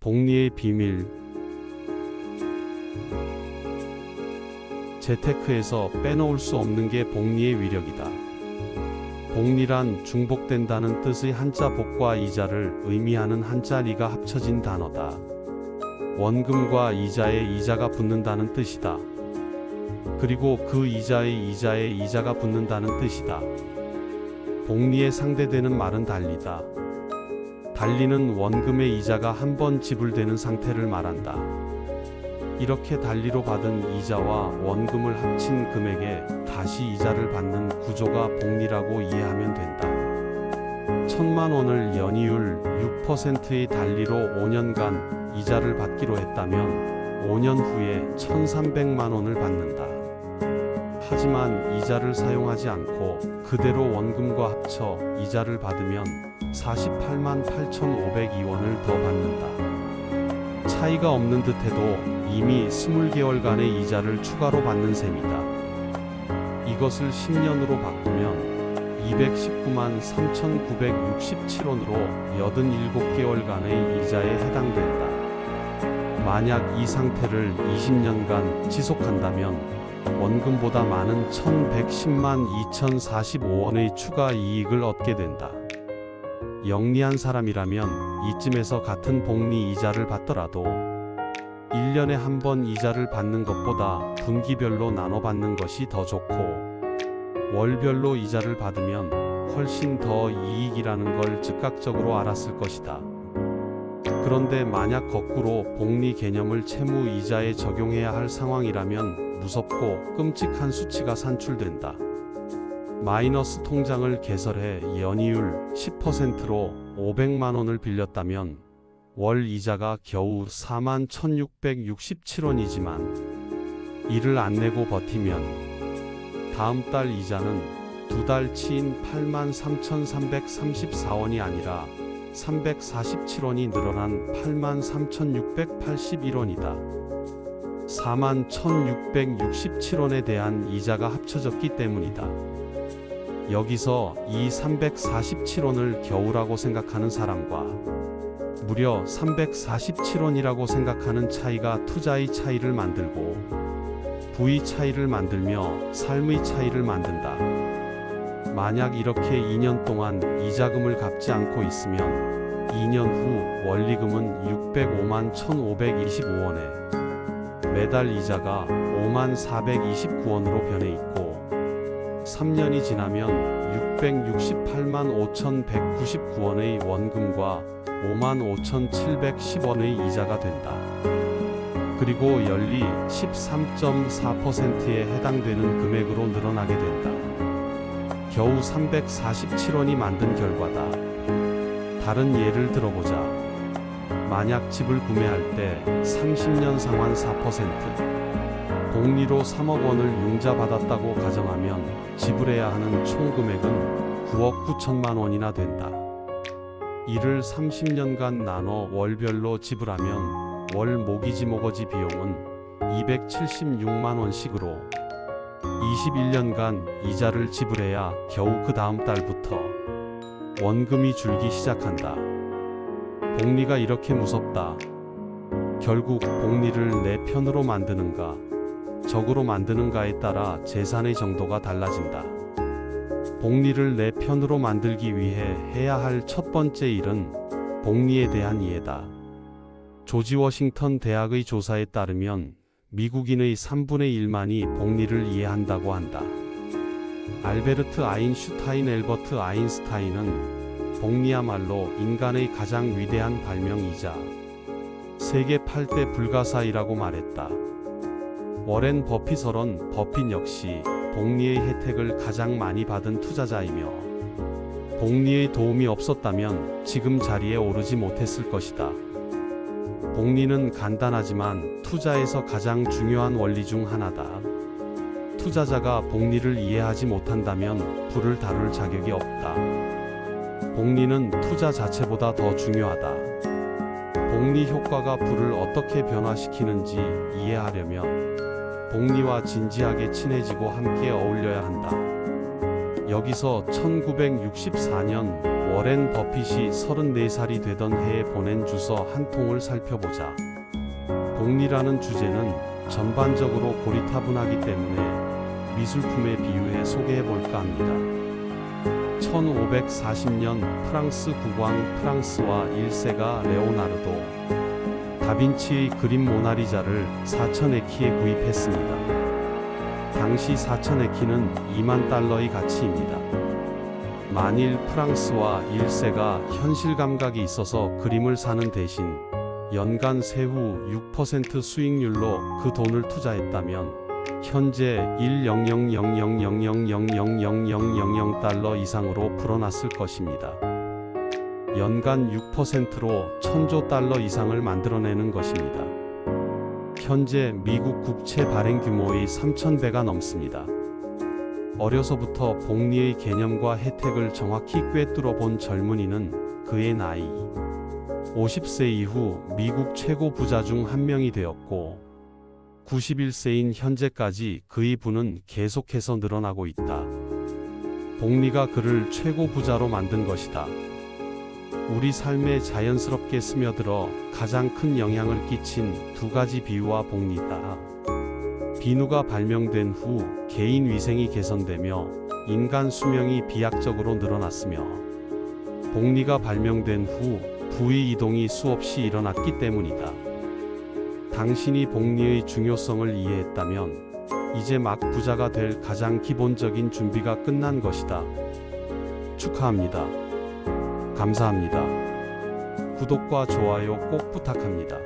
복리의 비밀. 재테크에서 빼놓을 수 없는 게 복리의 위력이다. 복리란 중복된다는 뜻의 한자 복과 이자를 의미하는 한자 리가 합쳐진 단어다. 원금과 이자에 이자가 붙는다는 뜻이다. 그리고 그 이자의 이자에 이자가 붙는다는 뜻이다. 복리에 상대되는 말은 달리다. 달리는 원금의 이자가 한 번 지불되는 상태를 말한다. 이렇게 달리로 받은 이자와 원금을 합친 금액에 다시 이자를 받는 구조가 복리라고 이해하면 된다. 1,000만 원을 연이율 6%의 달리로 5년간 이자를 받기로 했다면 5년 후에 1,300만 원을 받는다. 하지만 이자를 사용하지 않고 그대로 원금과 합쳐 이자를 받으면 48만 8,502원을 더 받는다. 차이가 없는 듯해도 이미 20개월간의 이자를 추가로 받는 셈이다. 이것을 10년으로 바꾸면 219만 3,967원으로 87개월간의 이자에 해당된다. 만약 이 상태를 20년간 지속한다면 원금보다 많은 1,110만 2,045원의 추가 이익을 얻게 된다. 영리한 사람이라면 이쯤에서 같은 복리 이자를 받더라도 1년에 한 번 이자를 받는 것보다 분기별로 나눠 받는 것이 더 좋고 월별로 이자를 받으면 훨씬 더 이익이라는 걸 즉각적으로 알았을 것이다. 그런데 만약 거꾸로 복리 개념을 채무 이자에 적용해야 할 상황이라면 무섭고 끔찍한 수치가 산출된다. 마이너스 통장을 개설해 연이율 10%로 500만 원을 빌렸다면 월 이자가 겨우 4만 1,667원이지만 이를 안 내고 버티면 다음 달 이자는 두 달치인 8만 3,334원이 아니라 347원이 늘어난 8만 3,681원이다. 4만 1,667원에 대한 이자가 합쳐졌기 때문이다. 여기서 이 347원을 겨우라고 생각하는 사람과 무려 347원이라고 생각하는 차이가 투자의 차이를 만들고 부의 차이를 만들며 삶의 차이를 만든다. 만약 이렇게 2년 동안 이자금을 갚지 않고 있으면 2년 후 원리금은 605만 1,525원에 매달 이자가 5만 429원으로 변해 있고 3년이 지나면 668만 5,199원의 원금과 5만 5,710원의 이자가 된다. 그리고 연리 13.4%에 해당되는 금액으로 늘어나게 된다. 겨우 347원이 만든 결과다. 다른 예를 들어보자. 만약 집을 구매할 때 30년 상환 4%, 복리로 3억 원을 융자받았다고 가정하면 지불해야 하는 총 금액은 9억 9천만 원이나 된다. 이를 30년간 나눠 월별로 지불하면 월 모기지 모거지 비용은 276만 원씩으로 21년간 이자를 지불해야 겨우 그 다음 달부터 원금이 줄기 시작한다. 복리가 이렇게 무섭다. 결국 복리를 내 편으로 만드는가 적으로 만드는가에 따라 재산의 정도가 달라진다. 복리를 내 편으로 만들기 위해 해야 할 첫 번째 일은 복리에 대한 이해다. 조지 워싱턴 대학의 조사에 따르면 미국인의 3분의 1만이 복리를 이해한다고 한다. 알베르트 아인슈타인 엘버트 아인스타인은 복리야말로 인간의 가장 위대한 발명이자 세계 8대 불가사의라고 말했다. 워렌 버핏 역시 복리의 혜택을 가장 많이 받은 투자자이며 복리의 도움이 없었다면 지금 자리에 오르지 못했을 것이다. 복리는 간단하지만 투자에서 가장 중요한 원리 중 하나다. 투자자가 복리를 이해하지 못한다면 부를 다룰 자격이 없다. 복리는 투자 자체보다 더 중요하다. 복리 효과가 부를 어떻게 변화시키는지 이해하려면 복리와 진지하게 친해지고 함께 어울려야 한다. 여기서 1964년 워렌 버핏이 34살이 되던 해에 보낸 주서 한 통을 살펴보자. 복리라는 주제는 전반적으로 고리타분하기 때문에 미술품에 비유해 소개해 볼까 합니다. 1540년 프랑스 국왕 프랑스와 1세가 레오나르도 다빈치의 그림 모나리자를 4,000에키에 구입했습니다. 당시 4,000에키는 2만 달러의 가치입니다. 만일 프랑스와 1세가 현실 감각이 있어서 그림을 사는 대신 연간 세후 6% 수익률로 그 돈을 투자했다면 현재 1,000,000,000,000,000,000 달러 이상으로 불어났을 것입니다. 연간 6%로 1,000조 달러 이상을 만들어내는 것입니다. 현재 미국 국채 발행 규모의 3,000배가 넘습니다. 어려서부터 복리의 개념과 혜택을 정확히 꿰뚫어 본 젊은이는 그의 나이 50세 이후 미국 최고 부자 중 한 명이 되었고 91세인 현재까지 그의 부는 계속해서 늘어나고 있다. 복리가 그를 최고 부자로 만든 것이다. 우리 삶에 자연스럽게 스며들어 가장 큰 영향을 끼친 두 가지 비유와 복리다. 비누가 발명된 후 개인 위생이 개선되며 인간 수명이 비약적으로 늘어났으며 복리가 발명된 후 부의 이동이 수없이 일어났기 때문이다. 당신이 복리의 중요성을 이해했다면 이제 막 부자가 될 가장 기본적인 준비가 끝난 것이다. 축하합니다. 감사합니다. 구독과 좋아요 꼭 부탁합니다.